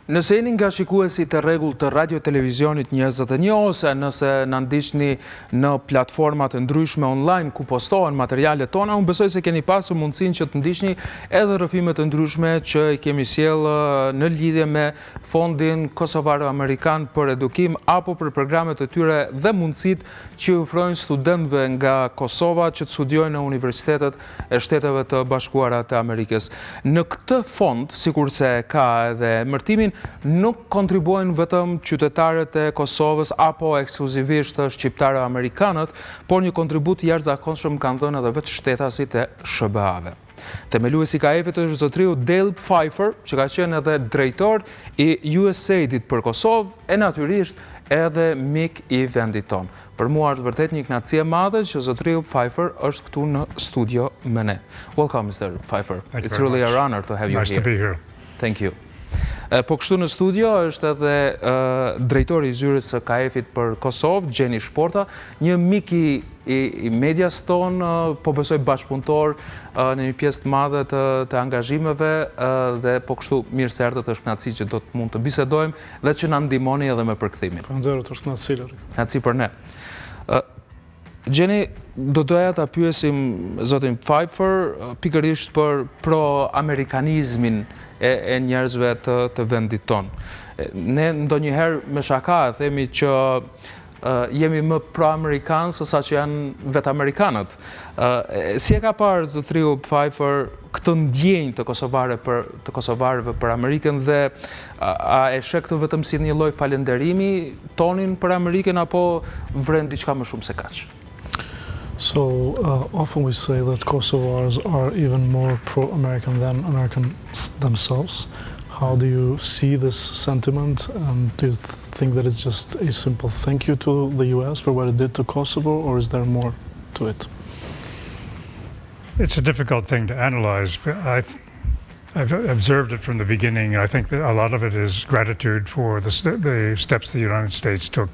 Nëse jeni nga shikuesit të rregull të radio televizionit 21 ose nëse na ndiqni në platformat e ndryshme online ku postohen materialet tona, unë besoj se keni pasur mundësinë që të ndiqni edhe rrëfimet të ndryshme që i kemi sjellë në lidhje me Fondin Kosovaro-Amerikan për Edukim apo për programet e tyre dhe mundësitë që ofrojnë studentëve nga Kosova që të studiojnë në universitetet e Shteteve të Bashkuara të Amerikës. Në këtë fond, sikurse ka edhe emërtimin, nuk kontribuojnë vetëm qytetarët e Kosovës apo ekskluzivisht shqiptarë amerikanët, por një kontribut jashtëzakonshëm kanë dhënë edhe vetë shtetasit e SBA-ve. Themeluesi i KAEF-it është zotriu Pfeiffer, që ka qenë edhe drejtor i USAID-it për Kosovë e natyrisht edhe mik i vendit tonë. Për mua është vërtet një kënaqësi e madhe që zotriu Pfeiffer është këtu në studio me ne. Welcome, Mr. Pfeiffer. It's really an honor to have you here. Nice to be here. Thank you. Po kështu në studio është edhe drejtori i zyres së KAEF-it për Kosovë, Gjeni Shporta, një mik i medias tonë, po besoj bashkëpunëtor në një pjesë të madhe të angazhimeve dhe po kështu mirë se erdhët, është kënaqësi që do të mund të bisedojmë dhe që na ndihmoni edhe me përkthimin. Faleminderit, është kënaqësi. Kënaqësi për ne. Gjeni, do doja ta pyesim zotin Pfeiffer pikërisht për pro-amerikanizmin e njerëzve të vendit tonë. Ne ndonjëherë me shaka themi që jemi më pro-amerikanë se sa që janë vetë amerikanët. Si e ka parë zotriu Pfeiffer këtë ndjenjë të kosovarëve për Amerikën dhe a e sheh këtë vetëm si një lloj falënderimi tonin për Amerikën apo vren diçka më shumë se kaq? So often we say that Kosovars are even more pro-American than Americans themselves. How do you see this sentiment, and do you think that it's just a simple thank you to the US for what it did to Kosovo, or is there more to it? It's a difficult thing to analyze, but I've observed it from the beginning. I think that a lot of it is gratitude for the steps the United States took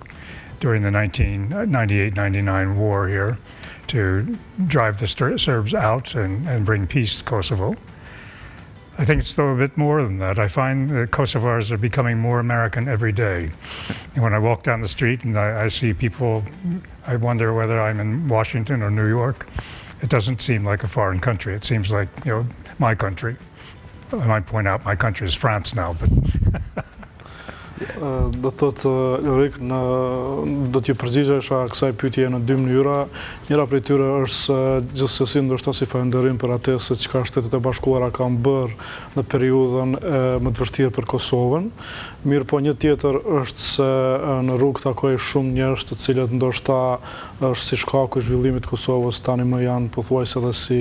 during the 1998-99 war here to drive the Serbs out and bring peace to Kosovo. I think it's though a bit more than that. I find that Kosovars are becoming more American every day. And when I walk down the street and I see people, I wonder whether I'm in Washington or New York. It doesn't seem like a foreign country. It seems like, my country. I might point out my country is France now, but Do thotë Lorik, do t'ju përgjigjesha kësaj pyetje në dy mënyra. Njëra prej tyre është se gjithsesi ndoshta si falënderim për atë se çka Shtetet e Bashkuara kanë bërë në periudhën më të vështirë për Kosovën. Mirë po një tjetër është se në rrugë takoj shumë njerëz të cilët ndoshta është si shkaku i zhvillimit të Kosovës tani më janë pothuajse edhe si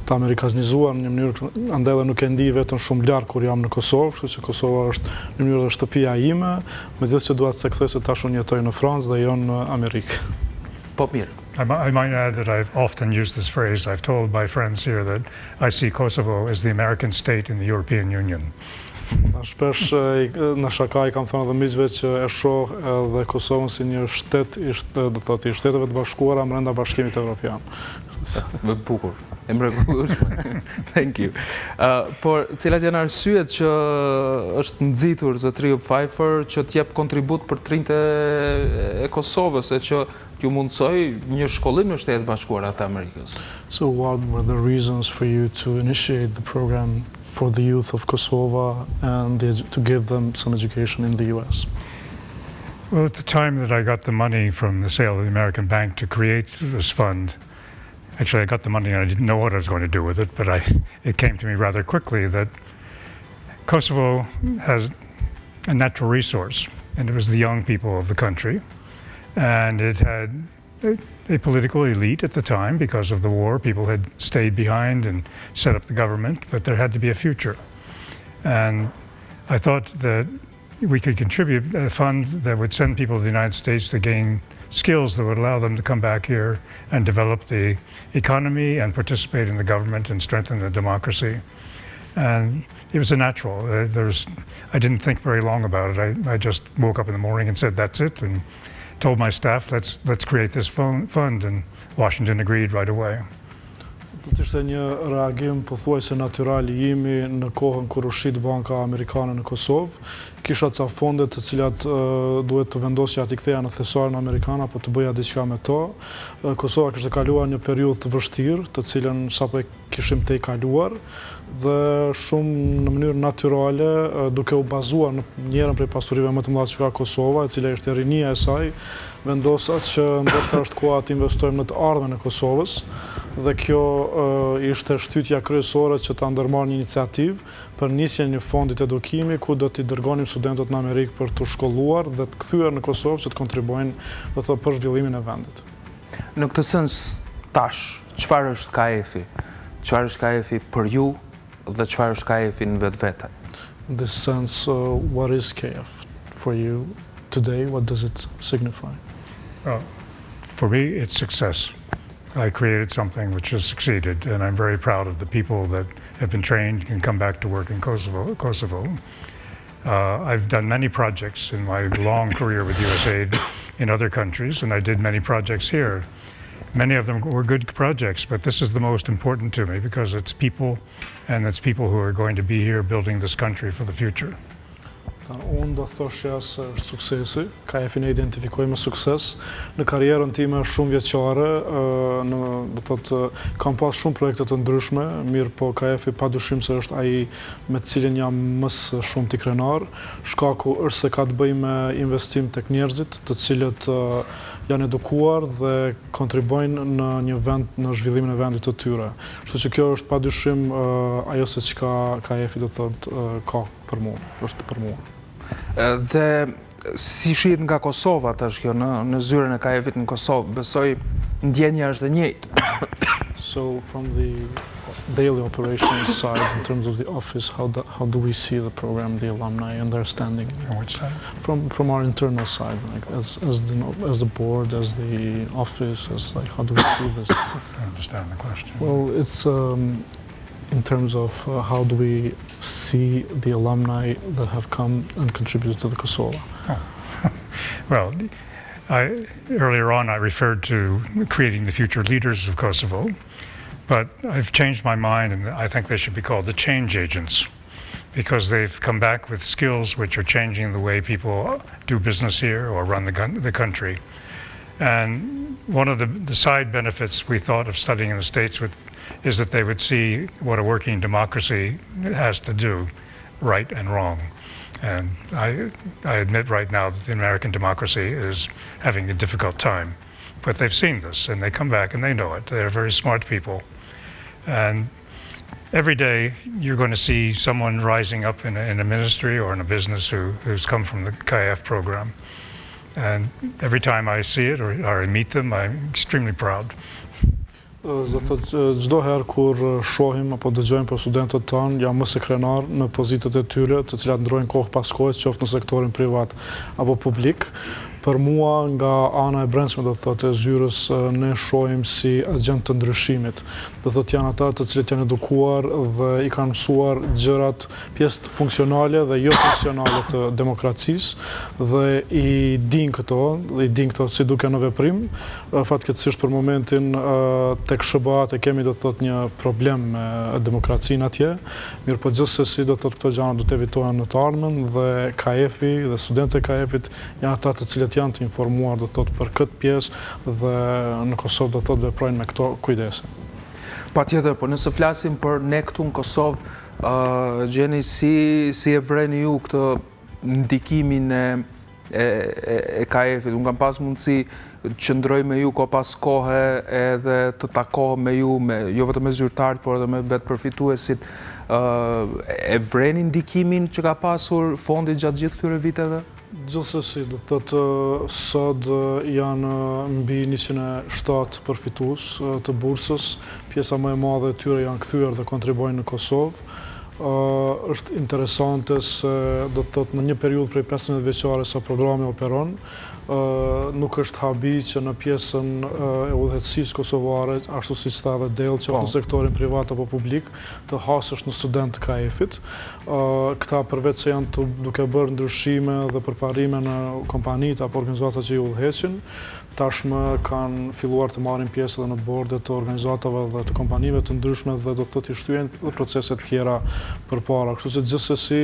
të amerikanizuar në një mënyrë, andaj edhe nuk e ndij veten shumë larg kur jam në Kosovë, kështu që Kosova është në një mënyrë dhe shtëpia ime, megjithëse dua të theksoj se tash unë jetoj në Francë dhe jo në Amerikë. Po mirë. I might add that I've often used this phrase. I've told my friends here that I see Kosovo as the American state in the European Union. Shpesh në shaka I kam thënë edhe miqve që e shoh edhe Kosovën si një shtet i Shteteve të Bashkuara brenda Bashkimit Evropian. Më bukur, e mrekullueshme. Thank you. Por cilat janë arsyet që është nxitur zotriu Pfeiffer që të jep kontribut për trinjtë e Kosovës e që t'ju mundsoj një shkollim në Shtetet Bashkuara të Amerikës? So what were the reasons for you to initiate the program for the youth of Kosovo and to give them some education in the US? Well, at the time that I got the money from the sale of the American Bank to create this fund, actually I got the money and I didn't know what I was going to do with it, but it came to me rather quickly that Kosovo has a natural resource, and it was the young people of the country, and it had a political elite at the time because of the war. People had stayed behind and set up the government, but there had to be a future. And I thought that we could contribute a fund that would send people to the United States to gain skills that would allow them to come back here and develop the economy and participate in the government and strengthen the democracy. And it was a natural. I didn't think very long about it. I just woke up in the morning and said, that's it, and told my staff, let's create this fund, and Washington agreed right away. Do të ishte një reagim pothuajse natyral i imi në kohën kur u shit banka amerikane në Kosovë. Kisha ca fonde të cilat duhet të vendosja të ktheja në thesarin amerikan apo të bëja diçka me to. Kosova kishte kaluar një periudhë të vështirë, të cilën sapo e kishim të i kaluar, dhe shumë në mënyrë natyrale, duke u bazuar në njërin prej pasurive më të mëdha që ka Kosova, e cila ishte rinia e saj, vendosa që ndoshta është koha të investojmë në të ardhmen e Kosovës, dhe kjo ishte shtytja kryesore që ta ndërmarrë një iniciativë për nisjen një fondi të edukimi ku do t'i dërgonim studentët në Amerikë për të shkolluar dhe të kthyer në Kosovë që të kontribuojnë për zhvillimin e vendit. Në këtë sens, tash, çfarë është KAEF-i? Çfarë është KAEF-i për ju dhe çfarë është KAEF-i në vetvete? In this sense, what is KAEF for you today? What does it signify? For me, it's success. I created something which has succeeded, and I'm very proud of the people that have been trained and come back to work in Kosovo. I've done many projects in my long career with USAID in other countries, and I did many projects here. Many of them were good projects, but this is the most important to me because it's people, and it's people who are going to be here building this country for the future. Unë do thoshja se është suksesi, KAEF-in e identifikoj me sukses. Në karrierën time shumë vjeçare, kam pas shumë projekte të ndryshme, mirë po KAEF-i padyshim se është ai me të cilin jam më së shumti krenar. Shkaku është se ka të bëjë me investim tek njerëzit, të cilët janë edukuar dhe kontribojnë në një vend në zhvillimin e vendit të tyre. Kështu që kjo është padyshim ajo se çka KAEF-i do thotë ka për mua, është për mua. Dhe si shihet nga Kosova tash kjo në zyrën e KAEF-it në Kosovë, besoj ndjenja është e njëjtë. So from the daily operations side, in terms of the office, how do we see the program, the alumni, and their standing? On which side? From our internal side, like as the board, as the office, how do we see this? I don't understand the question. Well, it's in terms of how do we see the alumni that have come and contributed to the Kosovo? Oh. Well, earlier on I referred to creating the future leaders of Kosovo, but I've changed my mind and I think they should be called the change agents because they've come back with skills which are changing the way people do business here or run the country. And one of the side benefits we thought of studying in the States is that they would see what a working democracy has to do, right and wrong. And I admit right now that the American democracy is having a difficult time. But they've seen this, and they come back and they know it. They're very smart people. And every day you're going to see someone rising up in a ministry or in a business who's come from the KAEF program. And every time I see it or I meet them, I'm extremely proud. Do thotë çdo herë kur shohim apo dëgjojmë për studentët tanë, jam më së krenar në pozitat e tyre, të cilat ndrojnë kohë pas kohës, qoftë në sektorin privat apo publik. Për mua, nga ana e brendshme, do thotë, e zyrës, ne shohim si agent të ndryshimit. Do thotë janë ata të cilët janë edukuar dhe i kanë mësuar gjërat, pjesë funksionale dhe jo funksionale të demokracisë dhe i din këto si duke në veprim. Fatkeqësisht për momentin tek SBA-t kemi do thotë një problem me demokracinë atje. Mirë po gjithsesi do thotë këto gjëra do të evitohen në të ardhmen dhe KAEF-i dhe studentët e KAEF-it janë ata të cilët janë të informuar do thotë për këtë pjesë dhe në Kosovë do thotë veprojnë me këto kujdese. Patjetër, po nëse flasim për ne këtu në Kosovë, Gjeni, si e vreni ju këtë ndikimin e KAEF-it? Unë kam pas mundësi të qëndroj me ju ko pas kohë edhe të takohem me ju, jo vetëm me zyrtarët, por edhe me vetë përfituesit. E vreni ndikimin që ka pasur fondi gjatë gjithë këtyre viteve? Gjithsesi, do thotë sot janë mbi 107 përfitues të bursës. Pjesa më e madhe e tyre janë kthyer dhe kontribuojnë në Kosovë. është interesante se do të thotë në një periudhë prej 15 vjeçare sa programi operon, nuk është habi që në pjesën e udhëheqësisë kosovare, ashtu si sta dhe del, qoftë në sektorin privat apo publik, të hasësh në student të KAEF-it. Këta përveç se janë duke bërë ndryshime dhe përparime në kompanitë apo organizata që i udhëheqin, tashmë kanë filluar të marrin pjesë edhe në bordet të organizatave dhe të kompanive të ndryshme dhe do të thotë i shtyjnë dhe proceset tjera përpara. Kështu që gjithsesi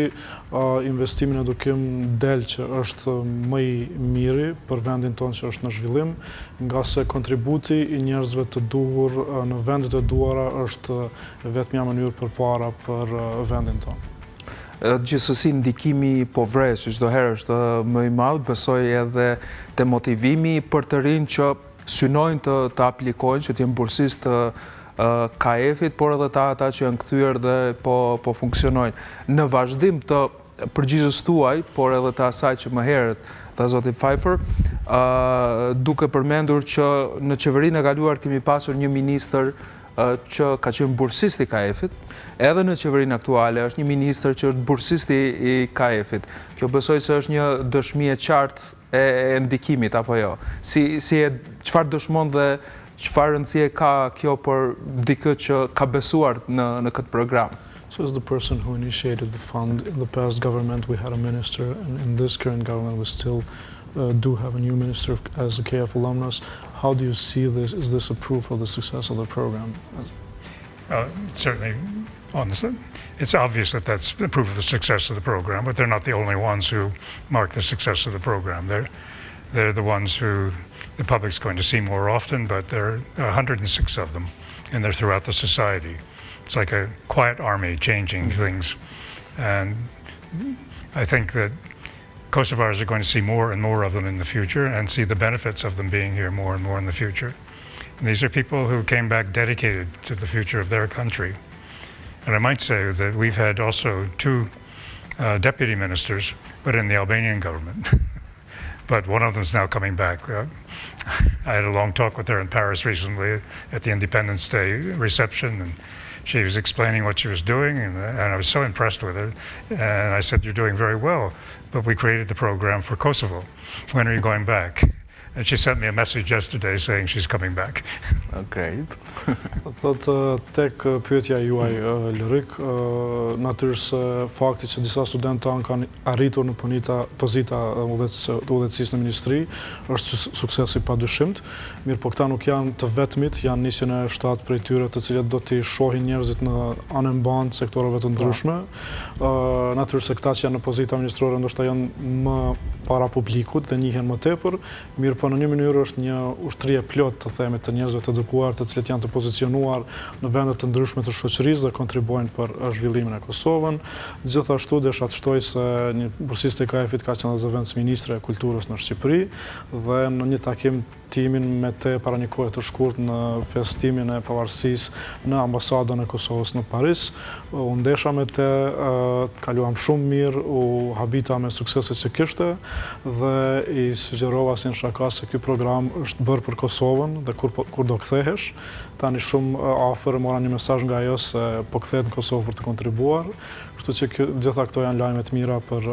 investimin edukim del që është më i miri për vendin tonë që është në zhvillim, nga se kontributi i njerëzve të duhur në vendet e duara është vetmja mënyrë përpara për vendin tonë. Gjithsesi ndikimi povres, që çdo herë është më i madh, besoj edhe te motivimi për të rinj që synojnë të aplikojnë, që të jenë bursistë të KAEF-it, por edhe ata që janë kthyer dhe po funksionojnë. Në vazhdim të përgjigjes tuaj, por edhe të asaj që më herët tha zoti Pfeiffer, duke përmendur që në qeverinë e kaluar kemi pasur një ministër që ka qenë bursist i KAEF-it, edhe në qeverinë aktuale është një ministër që është bursist i KAEF-it. Kjo besoj se është një dëshmi e qartë e ndikimit, apo jo? Çfarë dëshmon dhe çfarë rëndësie ka kjo për dikë që ka besuar në këtë program? So as the person who initiated the fund, in the past government we had a minister, and in this current government we still do have a new minister as a KAEF alumnus. How do you see this? Is this a proof of the success of the program? Certainly, it's obvious that that's the proof of the success of the program, but they're not the only ones who mark the success of the program. They're the ones who the public's going to see more often, but there are 106 of them, and they're throughout the society. It's like a quiet army changing things. And I think that Kosovars are going to see more and more of them in the future and see the benefits of them being here more and more in the future. And these are people who came back dedicated to the future of their country. And I might say that we've had also 2 deputy ministers, but in the Albanian government. But one of them is now coming back. I had a long talk with her in Paris recently at the Independence Day reception, and she was explaining what she was doing, and I was so impressed with her. And I said, "You're doing very well, but we created the program for Kosovo. When are you going back?" And she sent me a message yesterday saying she's coming back. Great. Thotë tek pyetja juaj Lirik, natyrisht fakti që disa studentë tanë kanë arritur në pozita të udhëheqësisë në ministri është sukses i padyshim. Mirë, po këta nuk janë të vetmit, janë 107 prej tyre të cilët do t'i shohin njerëzit në anën banë sektoreve të ndryshme. Natyrisht se këta që janë në pozita ministrore ndoshta janë më para publikut dhe njihen më tepër, mirë po në një mënyrë është një ushtri e plot të themit të njerëzve të edukuar, të cilët janë të pozicionuar në vende të ndryshme të shoqërisë dhe kontribuojnë për zhvillimin e Kosovën. Gjithashtu desha të shtoj se një bursist i KAEF-it ka qenë zëvendës ministre e kulturës në Shqipëri dhe në një takim timin me te para një kohë të shkurt në festimin e pavarësisë në ambasadën e Kosovës në Paris. U ndesha me te, kaluam shumë mirë, u habita me sukseset që kishte dhe i sugjerova si në shaka se ky program është bërë për Kosovën dhe kur do kthehesh, tani shumë afër mora një mesazh nga ajo se po kthehet në Kosovë për të kontribuar, kështu që gjitha këto janë lajme të mira për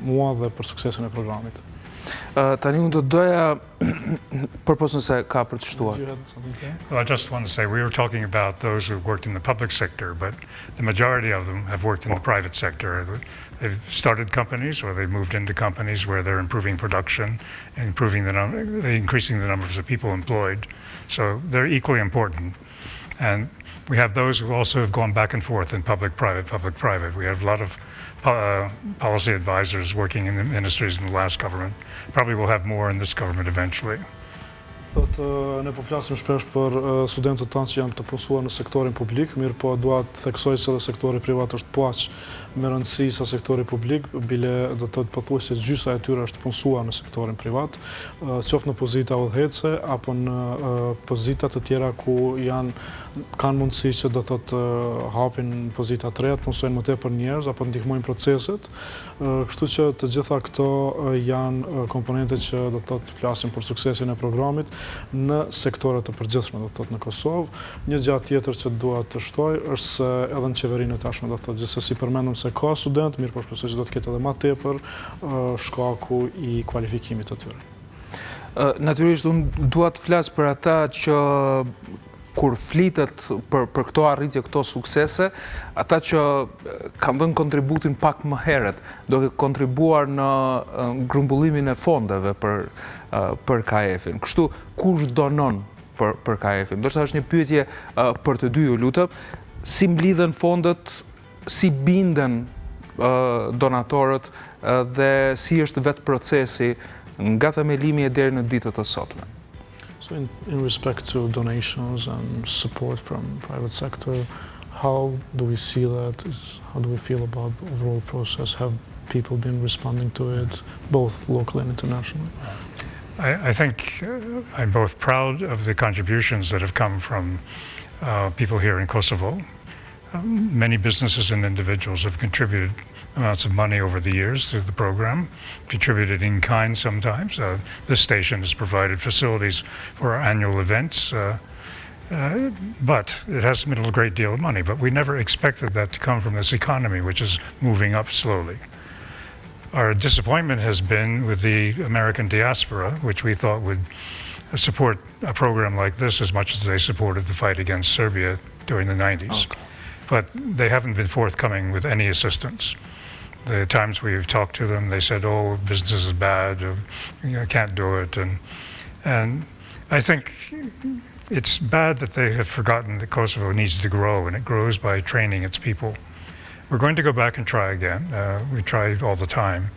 mua dhe për suksesin e programit. Tani unë do doja përpos nëse ka për të shtuar. Well, I just want to say we were talking about those who worked in the public sector, but the majority of them have worked in the private sector. They've started companies or they've moved into companies where they're improving production and increasing the numbers of people employed. So they're equally important. And we have those who also have gone back and forth in public-private, public-private. We have a lot of policy advisors working in the ministries in the last government. Probably we'll have more in this government eventually. Ne po flasim shpesh për studentët tanë që janë të punësuar në sektorin publik, mirë po dua të theksoj se dhe sektori privat është po aq me rëndësi sa sektori publik, bile do të thotë pothuajse gjysa e tyre është punësuar në sektorin privat, qoftë në pozita udhëheqëse apo në pozita të tjera ku kanë mundësi që do të thotë hapin pozita të reja, punësojnë më tepër njerëz apo ndihmojnë proceset. Kështu që të gjitha këto janë komponente që do të thotë flasin për suksesin e programit. në sektore të përgjithshme, do të thotë në Kosovë. Një gjë tjetër që dua të shtoj është se edhe në qeverinë e tashme, do të thotë gjithsesi përmendëm se ka studentë, mirë po shpresoj që do të ketë edhe më tepër shkaku i kualifikimit të tyre. Natyrisht, unë dua të flas për ata që kur flitet për këto arritje, këto suksese, ata që kanë dhënë kontributin pak më herët, duke kontribuar në grumbullimin e fondeve për KAEF-in. Kështu, kush donon për KAEF-in? Ndoshta është një pyetje për të dy, ju lutem, si mblidhen fondet, si binden donatorët dhe si është vetë procesi nga themelimi e deri në ditët e sotme? So in respect to donations and support from private sector, how do we see that? How do we feel about the overall process? Have people been responding to it, both locally and internationally? I think I'm both proud of the contributions that have come from people here in Kosovo. Many businesses and individuals have contributed amounts of money over the years through the program, contributed in kind sometimes. This station has provided facilities for our annual events, but it has been a great deal of money. But we never expected that to come from this economy, which is moving up slowly. Our disappointment has been with the American diaspora, which we thought would support a program like this as much as they supported the fight against Serbia during the 90s. Okay. But they haven't been forthcoming with any assistance. The times we've talked to them, they said, oh, business is bad, I can't do it. And I think it's bad that they have forgotten that Kosovo needs to grow, and it grows by training its people. We're going to go back and try again. We try all the time.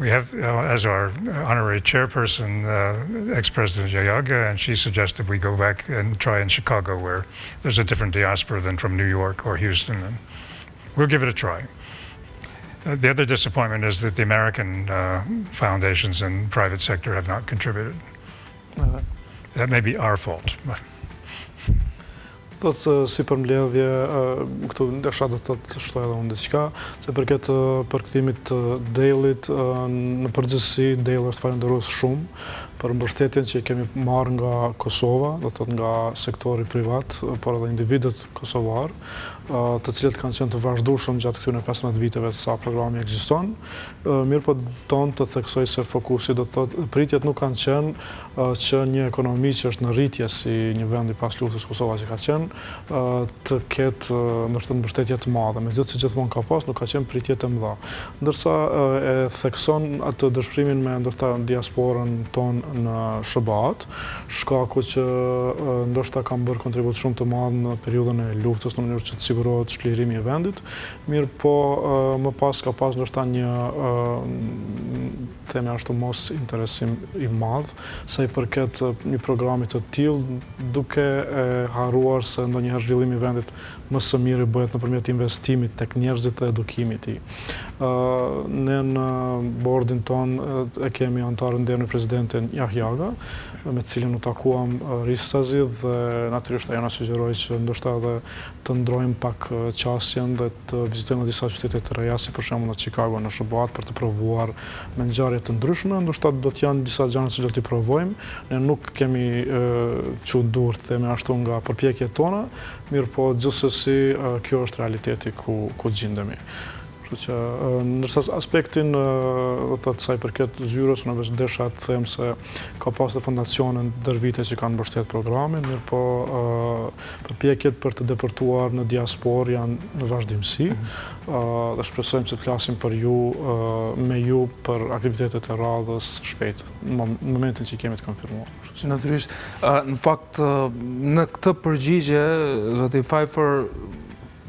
We have, as our honorary chairperson, ex-President Jayaga, and she suggested we go back and try in Chicago, where there's a different diaspora than from New York or Houston, and we'll give it a try. The other disappointment is that the American foundations and private sector have not contributed. That may be our fault. Thotë si përmbledhje, këtu ndesha do të shtoj edhe unë diçka, se përket përkthimit të Dale-it, në përgjithësi Dale është falenderues shumë për mbështetjen që kemi marrë nga Kosova, do të thotë nga sektori privat, por edhe individët kosovar, të cilët kanë qenë të vazhdueshëm gjatë këtyre 15 viteve sa programi ekziston. Mirë po tonë të theksoj se fokusi do të thotë pritjet nuk kanë qenë që një ekonomi që është në rritje si një vend i pas luftës Kosova që ka qenë, të ketë ndoshta mbështetje të madhe, megjithëse që gjithmonë ka pas, nuk ka qenë pritje të mëdha. Ndërsa e thekson atë dëshpërimin me ndoshta diasporën tonë në SBA-t, shkaku që ndoshta kanë bërë kontribut shumë të madh në periudhën e luftës në mënyrë që të sigurohet shplirimi i vendit, mirë po më pas ka pas ndoshta një themi ashtu mos interesim i madh sa i përket një programi të tillë, duke harruar se ndonjëherë zhvillimi i vendit më së miri bëhet nëpërmjet investimit tek njerëzit dhe edukimit i. Ne në bordin ton e kemi antarën nderuar presidentin Jajaga, me cilin u takuam ristazi dhe natyrisht ajo na sugjeroi që ndoshta edhe të ndrojmë pak qasjen dhe të vizitojmë disa qytete të reja, si për shembull në Chicago, në SBA për të provuar me ngjarje të ndryshme, ndoshta do të janë disa gjëra që do t'i provojmë. Ne nuk kemi çu dur të themi ashtu nga përpjekjet tona, mirë po gjithsesi kjo është realiteti ku gjendemi. Kështu që ndërsa aspektin do të thotë sa i përket zyrës, unë vetë desha të them se ka pasur fondacione ndër vite që kanë mbështet programin, mirë po përpjekjet për të deportuar në diasporë janë në vazhdimsi. Dhe shpresojmë që të flasim për ju me ju për aktivitetet e radhës shpejt, në momentin që kemi të konfirmuar. Natyrisht, në fakt në këtë përgjigje zoti Pfeiffer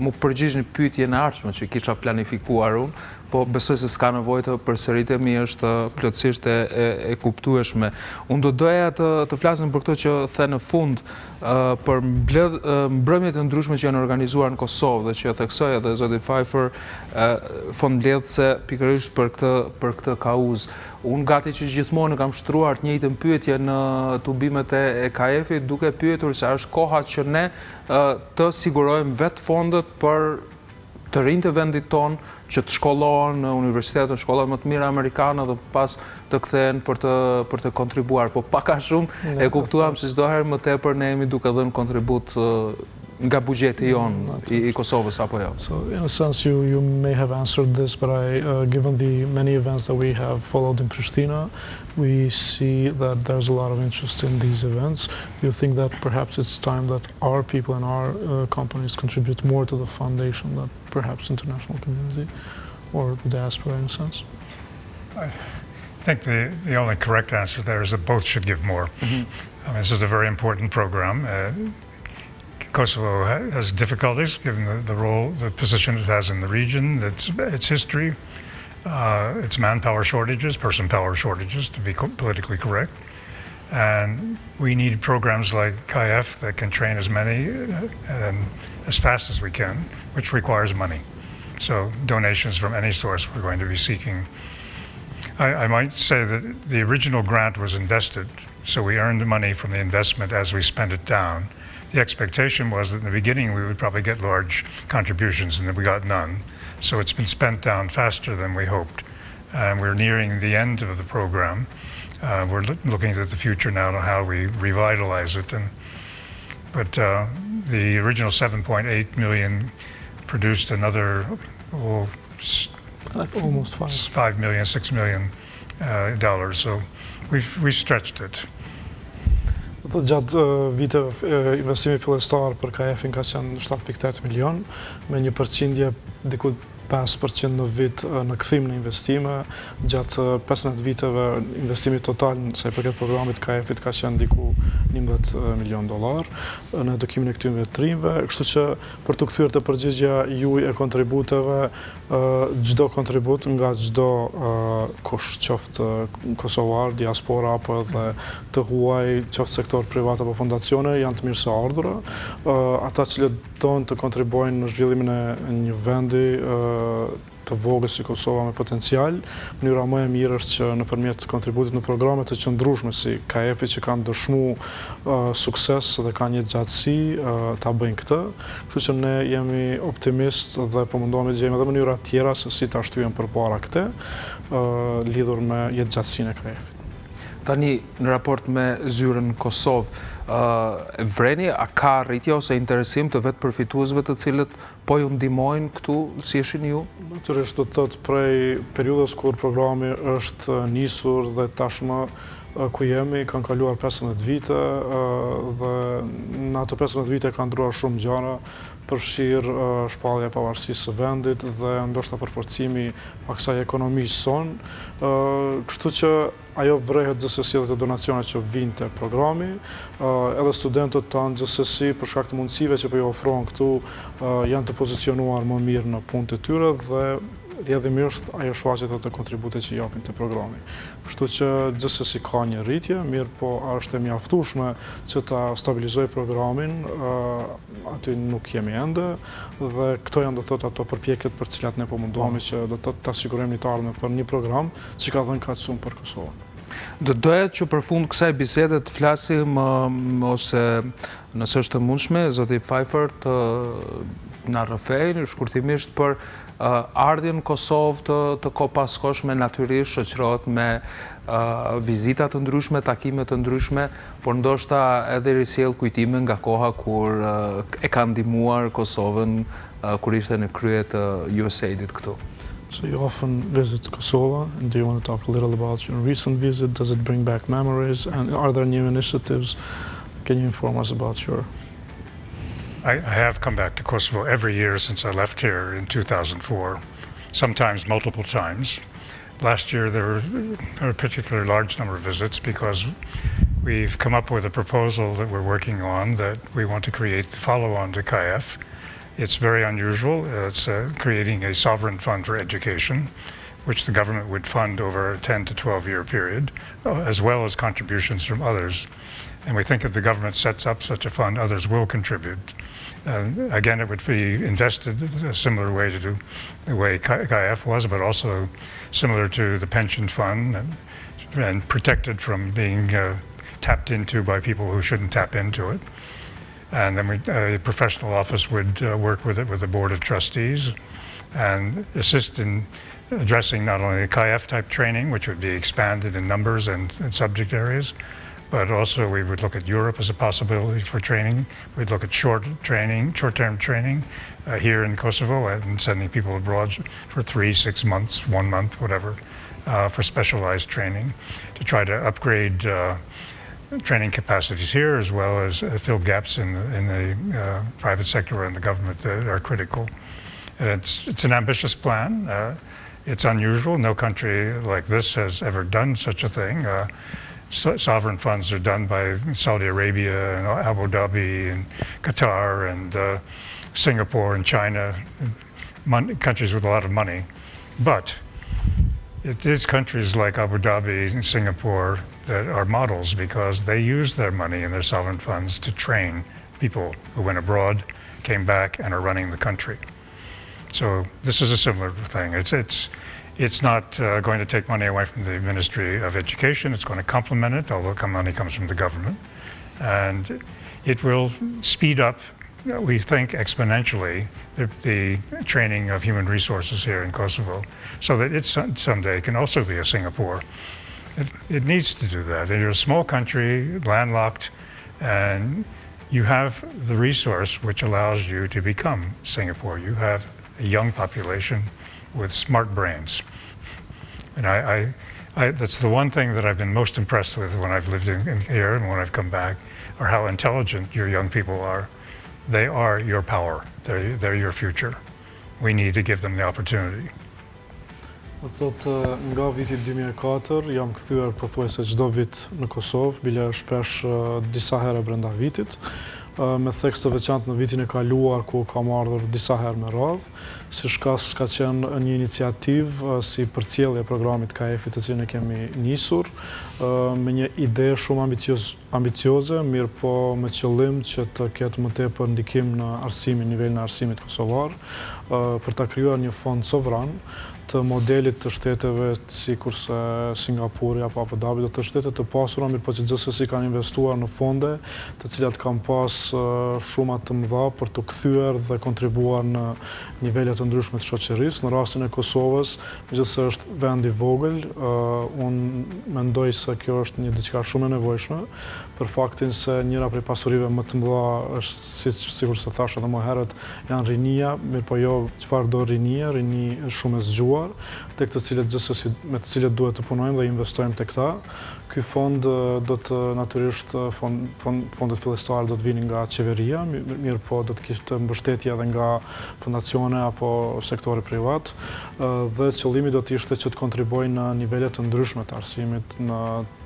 mu përgjigj një pyetje në ardhshme që kisha planifikuar unë, po besoj se s'ka nevojë të përsëritemi, është plotësisht e kuptueshme. Unë do doja të flasim për këto që the në fund, për mbrëmjet e ndryshme që janë organizuar në Kosovë dhe që theksoi edhe zoti Pfeiffer fondmbledhse pikërisht për këtë kauzë. Unë gati që gjithmonë kam shtruar të njëjtën pyetje në tubimet e KAEF-it, duke pyetur se është koha që ne të sigurojmë vetë fondet për të rinjtë të vendit tonë që të shkollohen në universitetet, shkollat më të mira amerikane dhe pas të kthehen për të kontribuar. Po pak a shumë e kuptuam se çdo herë më tepër ne jemi duke dhënë kontribut nga buxheti jonë i Kosovës apo jo. So in a sense you may have answered this, but given the many events that we have followed in Pristina, we see that there's a lot of interest in these events. Do you think that perhaps it's time that our people and our companies contribute more to the foundation than perhaps international community or the diaspora in a sense? I think the only correct answer there is that both should give more. I mean, this is a very important program. Kosovo has difficulties given the position it has in the region, its history, its manpower shortages, person power shortages, to be politically correct. And we need programs like KAEF that can train as many and as fast as we can, which requires money. So donations from any source we're going to be seeking. I might say that the original grant was invested, so we earned the money from the investment as we spent it down. The expectation was that in the beginning we would probably get large contributions, and that we got none. So it's been spent down faster than we hoped. And we're nearing the end of the program. We're looking at the future now on how we revitalize it. But the original 7.8 million produced another almost $5 million, $6 million. So we've stretched it. Gjatë viteve investimi fillestar për KAEF-in ka qenë 7.8 milion, me një përqindje diku 5% në vit në kthim në investime. Gjatë 15 viteve investimi total sa i përket programit KAEF-it ka qenë diku $11 milion në edukimin e këtyre trimëve, kështu që për të kthyer të përgjigjja juaj e kontributeve, çdo kontribut nga çdo kush, qoftë kosovar, diaspora apo edhe të huaj, qoftë sektor privat apo fondacione, janë të mirë se ardhura. Ata që donë të kontribuojnë në zhvillimin e një vendi të vogël si Kosova me potencial, mënyra më e mirë është që nëpërmjet kontributit në programe të qëndrueshme si KAEF-i që kanë dëshmuar sukses dhe kanë një gjatësi, ta bëjnë këtë. Kështu që ne jemi optimist dhe po mundohemi të gjejmë edhe mënyra tjera se si ta shtyjmë përpara këtë, lidhur me jetëgjatësinë e KAEF-it. Tani, në raport me zyrën Kosovë, vreni, a ka rritje ose interesim të vetë përfituesve të cilët po ju ndihmojnë këtu si ishin ju? Natyrisht do të thotë prej periudhës kur programi është nisur dhe tashmë ku jemi, kanë kaluar 15 vite dhe në ato 15 vite kanë ndruar shumë gjëra, përfshirë shpallja e pavarësisë së vendit dhe ndoshta përforcimi pak kësaj ekonomisë sonë. Kështu që ajo vrehet gjithsesi edhe të donacionet që vijnë te programi, edhe studentët tanë gjithsesi për shkak të mundësive që po ju ofrohen këtu janë të pozicionuar më mirë në punët e tyre dhe rrjedhimisht ajo shfaqet ato kontribute që japin te programi. Kështu që gjithsesi ka një rritje, mirë po është e mjaftueshme që ta stabilizoj programin, aty nuk jemi ende dhe këto janë do thotë ato përpjekjet për cilat ne po mundohemi që do të ta sigurojmë të ardhmen për një program që ka dhënë kaq shumë për Kosovën. Do doja që për fund kësaj bisede të flasim ose nëse është e mundshme, zoti Pfeiffer të na rrëfej shkurtimisht për ardhjen në Kosovë të kopaskoshme, natyrisht shoqërohet me vizita të ndryshme, takime të ndryshme, por ndoshta edhe risjell kujtime nga koha kur e ka ndihmuar Kosovën kur ishte në krye të USAID-it këtu. So you often visit Kosovo, and do you want to talk a little about your recent visit? Does it bring back memories? And are there new initiatives? Can you inform us about your... I have come back to Kosovo every year since I left here in 2004, sometimes multiple times. Last year there were a particularly large number of visits because we've come up with a proposal that we're working on that we want to create the follow-on to KAEF. It's very unusual. It's creating a sovereign fund for education, which the government would fund over a 10 to 12-year period, as well as contributions from others. And we think if the government sets up such a fund, others will contribute. Again, it would be invested a similar way to the way KAEF was, but also similar to the pension fund and protected from being tapped into by people who shouldn't tap into it. And then a professional office would work with it with the board of trustees and assist in addressing not only the KAEF type training, which would be expanded in numbers and subject areas, but also we would look at Europe as a possibility for training. We'd look at short-term training here in Kosovo and sending people abroad for 3, 6 months, 1 month, whatever, for specialized training to try to upgrade training capacities here, as well as fill gaps in the private sector and the government that are critical. And it's an ambitious plan. It's unusual. No country like this has ever done such a thing. Sovereign funds are done by Saudi Arabia and Abu Dhabi and Qatar and Singapore and China, countries with a lot of money. But it is countries like Abu Dhabi and Singapore that are models because they use their money and their sovereign funds to train people who went abroad, came back, and are running the country. So this is a similar thing. It's not going to take money away from the Ministry of Education. It's going to complement it, although money comes from the government. And it will speed up, we think, exponentially the training of human resources here in Kosovo, so that it someday can also be a Singapore. It needs to do that. You're a small country, landlocked, and you have the resource which allows you to become Singapore. You have a young population with smart brains. And that's the one thing that I've been most impressed with when I've lived in here and when I've come back, are how intelligent your young people are. They are your power. They're your future. We need to give them the opportunity. Thot nga viti 2004 jam kthyer pothuajse çdo vit në Kosovë, bile shpesh disa herë brenda vitit, me theks të veçantë në vitin e kaluar ku kam ardhur disa herë me radhë, si shkas ka qenë një iniciativë si përcjellje e programit KAEF-it të cilin e kemi nisur, me një ide shumë ambicioze, mirë po me qëllim që të ketë më tepër ndikim në arsimin, nivelin e arsimit kosovar, për ta krijuar një fond sovran të modelit të shteteve si kurse Singapuri apo Abu Dhabi, të shtete të pasura, mirë po që gjithsesi kanë investuar në fonde të cilat kanë pas shuma të mëdha për të kthyer dhe kontribuar në nivele të ndryshme të shoqërisë. Në rastin e Kosovës, megjithëse është vend i vogël, unë mendoj se kjo është një diçka shumë e nevojshme, për faktin se njëra prej pasurive më të mëdha është, sikur se thash edhe më herët, janë rinia, mirë po jo çfarë do rini shumë e zgjuar, tek të cilët gjithsesi me të cilët duhet të punojmë dhe investojmë tek ta. Ky fond do të natyrisht fondet fillestare do të vinin nga qeveria, mirë po do të kishte mbështetje edhe nga fondacione apo sektori privat, dhe qëllimi do të ishte që të kontribuojë në nivele të ndryshme të arsimit, në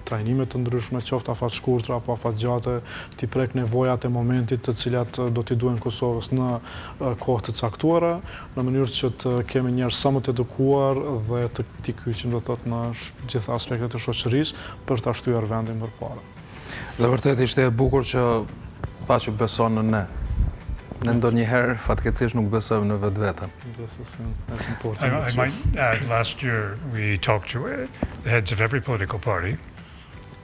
trajnime të ndryshme, qoftë afat shkurtra apo afat gjate, t'i prek nevojat e momentit të cilat do t'i duhen Kosovës në kohë të caktuara, në mënyrë që të kemi njerëz sa më të edukuar dhe të t'i kyçim, do të thotë, në gjitha aspektet e shoqërisë për ta shtyer vendin përpara. Dhe vërtet ishte e bukur që pa që beson në ne. Ne ndonjëherë fatkeqësisht nuk besojmë në vetveten. I might add, last year we talked to the heads of every political party,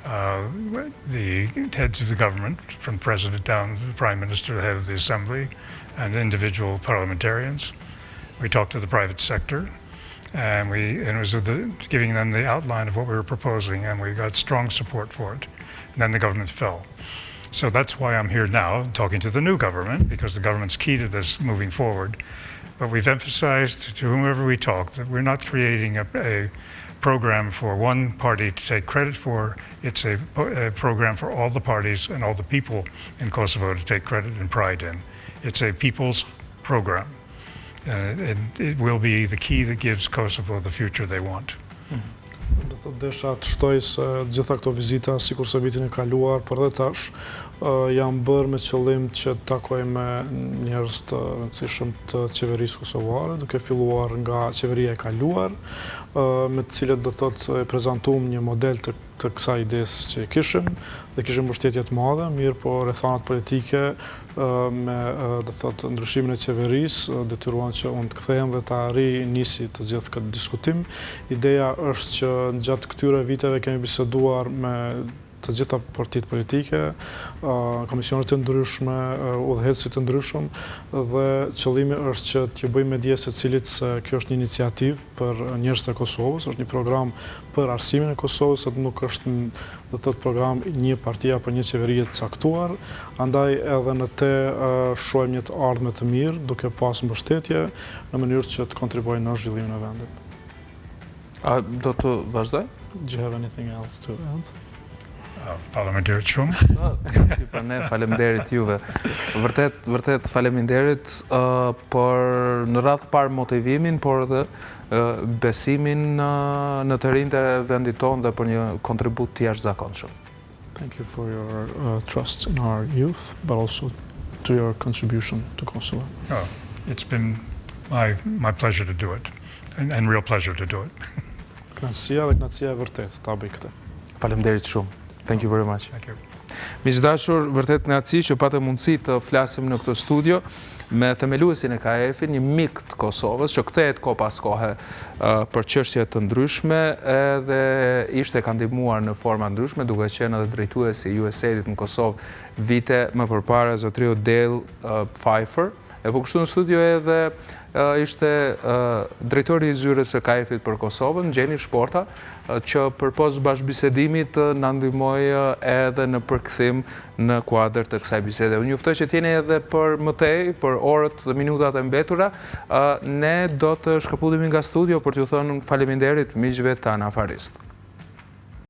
the heads of the government, from the president down to the prime minister, the head of the assembly, and individual parliamentarians. We talked to the private sector, and it was giving them the outline of what we were proposing, and we got strong support for it. And then the government fell. So that's why I'm here now, talking to the new government, because the government's key to this moving forward. But we've emphasized to whomever we talk that we're not creating a program for one party to take credit for. It's a program for all the parties and all the people in Kosovo to take credit and pride in. It's a people's program. And it will be the key that gives Kosovo the future they want. Do të desha të shtoj se gjitha këto vizita, sikur se vitin e kaluar, për dhe tash, janë bërë me qëllim që të takoj me njerëz të rëndësishëm të qeverisë kosovare, duke filluar nga qeveria e kaluar, me të cilët do thotë e prezantuam një model të kësaj idesë që kishim, dhe kishim mbështetje të madhe, mirë po rrethanat politike me do thotë ndryshimin e qeverisë detyruan që unë të kthehem dhe ta nisi të gjithë këtë diskutim. Ideja është që gjatë këtyre viteve kemi biseduar me të gjitha partitë politike, komisionet të ndryshme, udhëheqësit të ndryshëm, dhe qëllimi është që t'ju bëjmë me dje se cilit se kjo është një iniciativë për njerëzit e Kosovës, është një program për arsimin e Kosovës, nuk është dhe të program një partia për një qeverie të caktuar, andaj edhe në te shohim një të ardhme të mirë, duke pas mbështetje në mënyrë që të kontribuojë në zhvillimin e vendit. A do të vazhdoj? Do you have anything else to add? Faleminderit shumë. Si për ne, faleminderit juve. Vërtet faleminderit për në radhë parë motivimin, por edhe besimin në të rinjtë e vendit tonë dhe për një kontribut të jashtëzakonshëm. Thank you for your trust in our youth, but also to your contribution to Kosovo. Oh, it's been my pleasure to do it, and real pleasure to do it. Kënaqësia dhe kënaqësia e vërtet ta bëj këtë. Faleminderit shumë. Thank you very much. Thank you. Miqdashur, vërtet kënaqësi që patëm mundësi të flasim në këtë studio me themeluesin e KAEF-it, një mik të Kosovës, që kthehet ko pas kohe për çështje të ndryshme, edhe ishte ka ndihmuar në forma ndryshme, duke qenë edhe drejtuesi i USAID-it në Kosovë vite më përpara, zotëriu Pfeiffer. E po kështu në studio edhe ishte drejtori i zyres së KAEF-it për Kosovën, Gjeni Shporta, që përpos bashkëbisedimit na ndihmoi edhe në përkthim në kuadër të kësaj bisede. Unë juftoj që t'jeni edhe për mëtej, për orët dhe minutat e mbetura. Ne do të shkëputemi nga studio për t'ju thënë faleminderit miqve tanë afarist.